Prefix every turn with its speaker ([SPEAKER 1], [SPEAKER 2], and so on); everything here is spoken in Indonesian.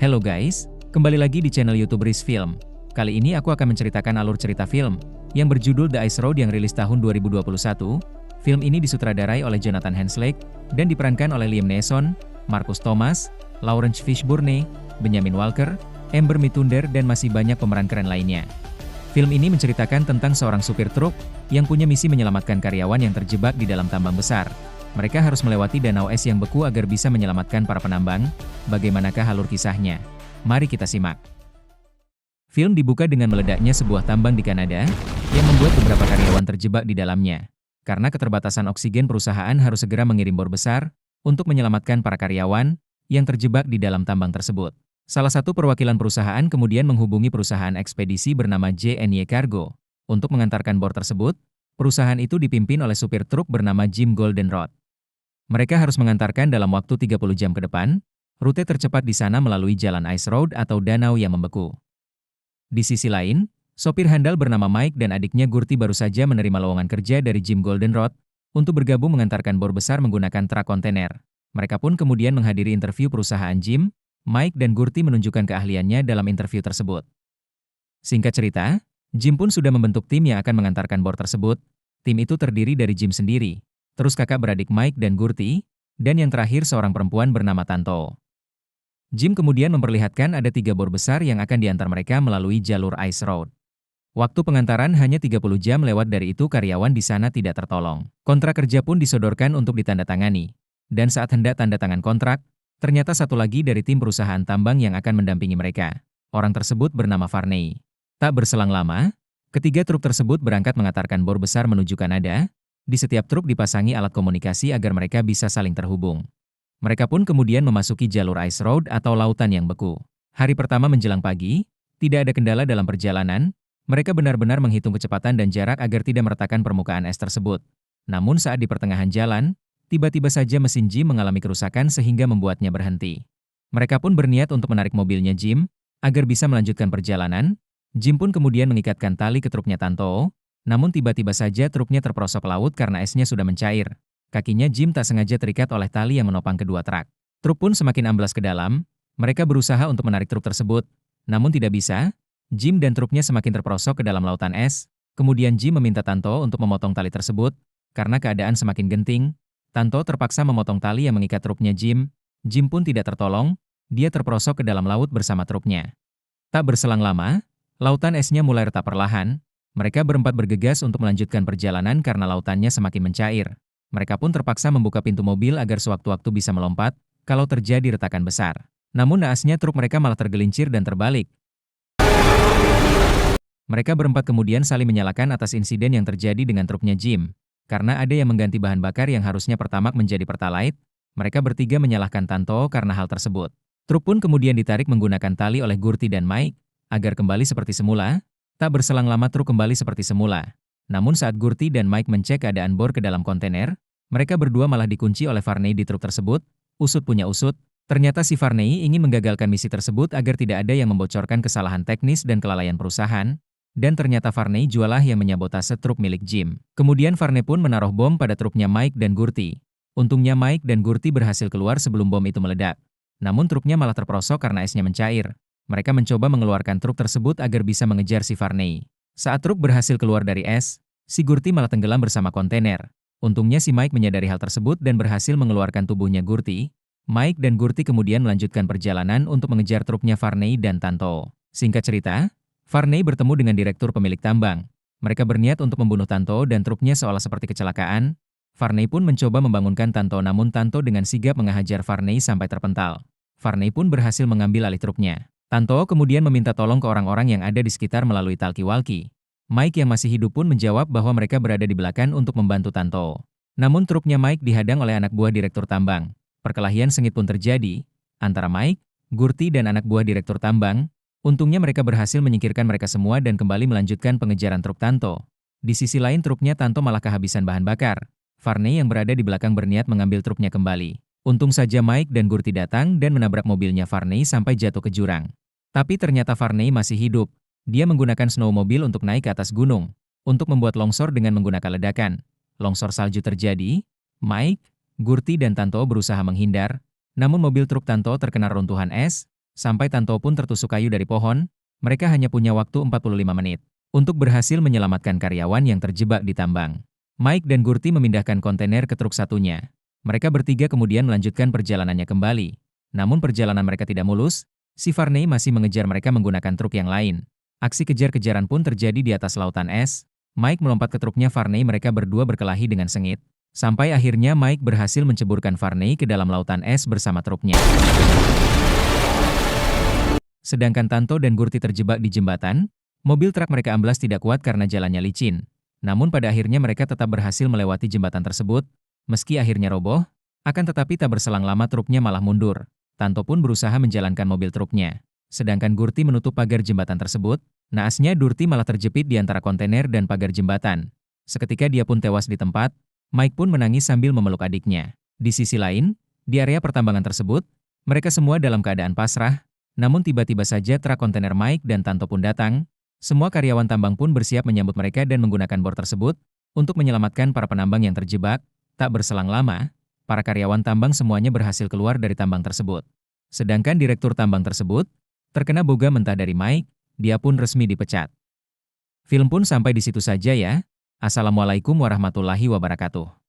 [SPEAKER 1] Hello guys, kembali lagi di channel YouTube Riz Film. Kali ini aku akan menceritakan alur cerita film yang berjudul The Ice Road yang rilis tahun 2021. Film ini disutradarai oleh Jonathan Hensleigh dan diperankan oleh Liam Neeson, Marcus Thomas, Laurence Fishburne, Benjamin Walker, Amber Mittunder dan masih banyak pemeran keren lainnya. Film ini menceritakan tentang seorang supir truk yang punya misi menyelamatkan karyawan yang terjebak di dalam tambang besar. Mereka harus melewati danau es yang beku agar bisa menyelamatkan para penambang. Bagaimanakah alur kisahnya? Mari kita simak. Film dibuka dengan meledaknya sebuah tambang di Kanada, yang membuat beberapa karyawan terjebak di dalamnya. Karena keterbatasan oksigen, perusahaan harus segera mengirim bor besar untuk menyelamatkan para karyawan yang terjebak di dalam tambang tersebut. Salah satu perwakilan perusahaan kemudian menghubungi perusahaan ekspedisi bernama J&Y Cargo untuk mengantarkan bor tersebut. Perusahaan itu dipimpin oleh supir truk bernama Jim Goldenrod. Mereka harus mengantarkan dalam waktu 30 jam ke depan. Rute tercepat di sana melalui jalan Ice Road atau danau yang membeku. Di sisi lain, sopir handal bernama Mike dan adiknya Gurty baru saja menerima lowongan kerja dari Jim Goldenrod untuk bergabung mengantarkan bor besar menggunakan truk kontainer. Mereka pun kemudian menghadiri interview perusahaan Jim. Mike dan Gurty menunjukkan keahliannya dalam interview tersebut. Singkat cerita, Jim pun sudah membentuk tim yang akan mengantarkan bor tersebut. Tim itu terdiri dari Jim sendiri, terus kakak beradik Mike dan Gurty, dan yang terakhir seorang perempuan bernama Tanto. Jim kemudian memperlihatkan ada 3 bor besar yang akan diantar mereka melalui jalur Ice Road. Waktu pengantaran hanya 30 jam lewat dari itu karyawan di sana tidak tertolong. Kontrak kerja pun disodorkan untuk ditandatangani. Dan saat hendak tanda tangan kontrak, ternyata satu lagi dari tim perusahaan tambang yang akan mendampingi mereka. Orang tersebut bernama Varney. Tak berselang lama, ketiga truk tersebut berangkat mengantarkan bor besar menuju Kanada. Di setiap truk dipasangi alat komunikasi agar mereka bisa saling terhubung. Mereka pun kemudian memasuki jalur Ice Road atau lautan yang beku. Hari pertama menjelang pagi, tidak ada kendala dalam perjalanan. Mereka benar-benar menghitung kecepatan dan jarak agar tidak meretakan permukaan es tersebut. Namun saat di pertengahan jalan, tiba-tiba saja mesin Jim mengalami kerusakan sehingga membuatnya berhenti. Mereka pun berniat untuk menarik mobilnya Jim agar bisa melanjutkan perjalanan. Jim pun kemudian mengikatkan tali ke truknya Tanto. Namun tiba-tiba saja truknya terperosok laut karena esnya sudah mencair. Kakinya Jim tak sengaja terikat oleh tali yang menopang kedua truk. Truk pun semakin amblas ke dalam. Mereka berusaha untuk menarik truk tersebut, namun tidak bisa. Jim dan truknya semakin terperosok ke dalam lautan es. Kemudian Jim meminta Tanto untuk memotong tali tersebut. Karena keadaan semakin genting, Tanto terpaksa memotong tali yang mengikat truknya Jim. Jim pun tidak tertolong. Dia terperosok ke dalam laut bersama truknya. Tak berselang lama, lautan esnya mulai retak perlahan. Mereka berempat bergegas untuk melanjutkan perjalanan karena lautannya semakin mencair. Mereka pun terpaksa membuka pintu mobil agar sewaktu-waktu bisa melompat kalau terjadi retakan besar. Namun naasnya truk mereka malah tergelincir dan terbalik. Mereka berempat kemudian saling menyalahkan atas insiden yang terjadi dengan truknya Jim. Karena ada yang mengganti bahan bakar yang harusnya Pertamax menjadi Pertalite, mereka bertiga menyalahkan Tanto karena hal tersebut. Truk pun kemudian ditarik menggunakan tali oleh Gurty dan Mike agar kembali seperti semula. Tak berselang lama truk kembali seperti semula. Namun saat Gurty dan Mike mencek keadaan bor ke dalam kontainer, mereka berdua malah dikunci oleh Varney di truk tersebut. Usut punya usut, ternyata si Varney ingin menggagalkan misi tersebut agar tidak ada yang membocorkan kesalahan teknis dan kelalaian perusahaan. Dan ternyata Varney jualah yang menyabotase truk milik Jim. Kemudian Varney pun menaruh bom pada truknya Mike dan Gurty. Untungnya Mike dan Gurty berhasil keluar sebelum bom itu meledak. Namun truknya malah terperosok karena esnya mencair. Mereka mencoba mengeluarkan truk tersebut agar bisa mengejar si Varney. Saat truk berhasil keluar dari es, si Gurty malah tenggelam bersama kontainer. Untungnya si Mike menyadari hal tersebut dan berhasil mengeluarkan tubuhnya Gurty. Mike dan Gurty kemudian melanjutkan perjalanan untuk mengejar truknya Varney dan Tanto. Singkat cerita, Varney bertemu dengan direktur pemilik tambang. Mereka berniat untuk membunuh Tanto dan truknya seolah seperti kecelakaan. Varney pun mencoba membangunkan Tanto namun Tanto dengan sigap menghajar Varney sampai terpental. Varney pun berhasil mengambil alih truknya. Tanto kemudian meminta tolong ke orang-orang yang ada di sekitar melalui talkie-walkie. Mike yang masih hidup pun menjawab bahwa mereka berada di belakang untuk membantu Tanto. Namun truknya Mike dihadang oleh anak buah direktur tambang. Perkelahian sengit pun terjadi antara Mike, Gurty dan anak buah direktur tambang. Untungnya mereka berhasil menyingkirkan mereka semua dan kembali melanjutkan pengejaran truk Tanto. Di sisi lain truknya Tanto malah kehabisan bahan bakar. Varney yang berada di belakang berniat mengambil truknya kembali. Untung saja Mike dan Gurty datang dan menabrak mobilnya Varney sampai jatuh ke jurang. Tapi ternyata Varney masih hidup. Dia menggunakan snowmobile untuk naik ke atas gunung, untuk membuat longsor dengan menggunakan ledakan. Longsor salju terjadi, Mike, Gurty dan Tanto berusaha menghindar, namun mobil truk Tanto terkena runtuhan es. Sampai Tanto pun tertusuk kayu dari pohon, mereka hanya punya waktu 45 menit untuk berhasil menyelamatkan karyawan yang terjebak di tambang. Mike dan Gurty memindahkan kontainer ke truk satunya. Mereka bertiga kemudian melanjutkan perjalanannya kembali. Namun perjalanan mereka tidak mulus, si Varney masih mengejar mereka menggunakan truk yang lain. Aksi kejar-kejaran pun terjadi di atas lautan es. Mike melompat ke truknya Varney, mereka berdua berkelahi dengan sengit. Sampai akhirnya Mike berhasil menceburkan Varney ke dalam lautan es bersama truknya. Sedangkan Tanto dan Gurty terjebak di jembatan, mobil truk mereka amblas tidak kuat karena jalannya licin. Namun pada akhirnya mereka tetap berhasil melewati jembatan tersebut. Meski akhirnya roboh, akan tetapi tak berselang lama truknya malah mundur. Tanto pun berusaha menjalankan mobil truknya. Sedangkan Gurty menutup pagar jembatan tersebut. Naasnya Gurty malah terjepit di antara kontainer dan pagar jembatan. Seketika dia pun tewas di tempat. Mike pun menangis sambil memeluk adiknya. Di sisi lain, di area pertambangan tersebut, mereka semua dalam keadaan pasrah. Namun tiba-tiba saja truk kontainer Mike dan Tanto pun datang. Semua karyawan tambang pun bersiap menyambut mereka dan menggunakan bor tersebut untuk menyelamatkan para penambang yang terjebak. Tak berselang lama, para karyawan tambang semuanya berhasil keluar dari tambang tersebut. Sedangkan direktur tambang tersebut terkena boga mentah dari Mike, dia pun resmi dipecat. Film pun sampai di situ saja ya. Assalamualaikum warahmatullahi wabarakatuh.